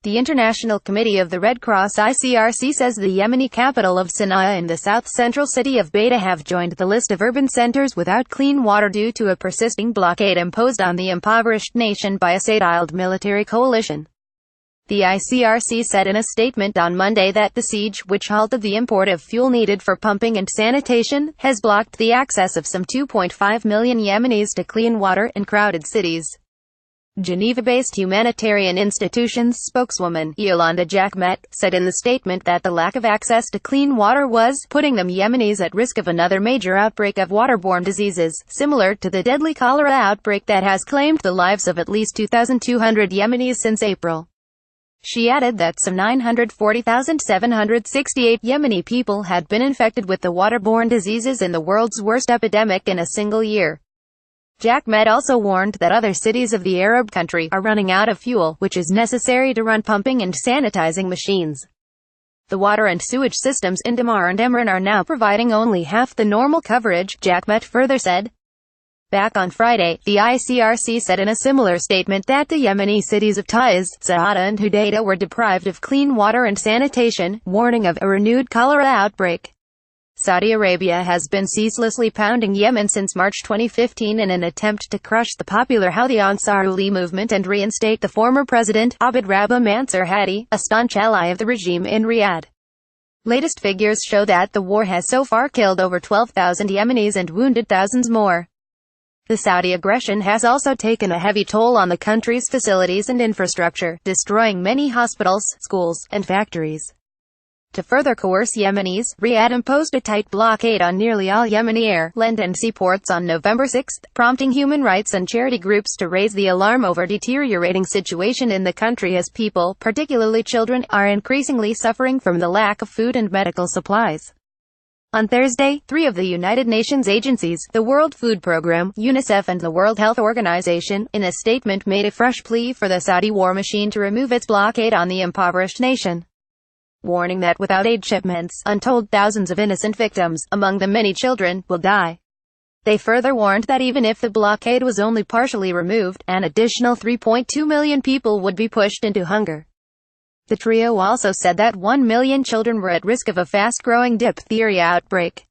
The International Committee of the Red Cross ICRC says the Yemeni capital of Sana'a and the south-central city of Bayda have joined the list of urban centers without clean water due to a persisting blockade imposed on the impoverished nation by a Saudiled military coalition. The ICRC said in a statement on Monday that the siege, which halted the import of fuel needed for pumping and sanitation, has blocked the access of some 2.5 million Yemenis to clean water in crowded cities. Geneva-based humanitarian institutions spokeswoman, Yolanda Jacquemet, said in the statement that the lack of access to clean water was putting the Yemenis at risk of another major outbreak of waterborne diseases, similar to the deadly cholera outbreak that has claimed the lives of at least 2,200 Yemenis since April. She added that some 940,768 Yemeni people had been infected with the waterborne diseases in the world's worst epidemic in a single year. Jacquemet also warned that other cities of the Arab country are running out of fuel, which is necessary to run pumping and sanitizing machines. The water and sewage systems in Damar and Emran are now providing only half the normal coverage, Jacquemet further said. Back on Friday, the ICRC said in a similar statement that the Yemeni cities of Taiz, Saada and Hodeidah were deprived of clean water and sanitation, warning of a renewed cholera outbreak. Saudi Arabia has been ceaselessly pounding Yemen since March 2015 in an attempt to crush the popular Houthi Ansarullah movement and reinstate the former president, Abd Rabbuh Mansur Hadi, a staunch ally of the regime in Riyadh. Latest figures show that the war has so far killed over 12,000 Yemenis and wounded thousands more. The Saudi aggression has also taken a heavy toll on the country's facilities and infrastructure, destroying many hospitals, schools, and factories. To further coerce Yemenis, Riyadh imposed a tight blockade on nearly all Yemeni air, land and seaports on November 6, prompting human rights and charity groups to raise the alarm over deteriorating situation in the country as people, particularly children, are increasingly suffering from the lack of food and medical supplies. On Thursday, 3 of the United Nations agencies, the World Food Programme, UNICEF and the World Health Organization, in a statement made a fresh plea for the Saudi war machine to remove its blockade on the impoverished nation, warning that without aid shipments, untold thousands of innocent victims, among them many children, will die. They further warned that even if the blockade was only partially removed, an additional 3.2 million people would be pushed into hunger. The trio also said that 1 million children were at risk of a fast-growing diphtheria outbreak.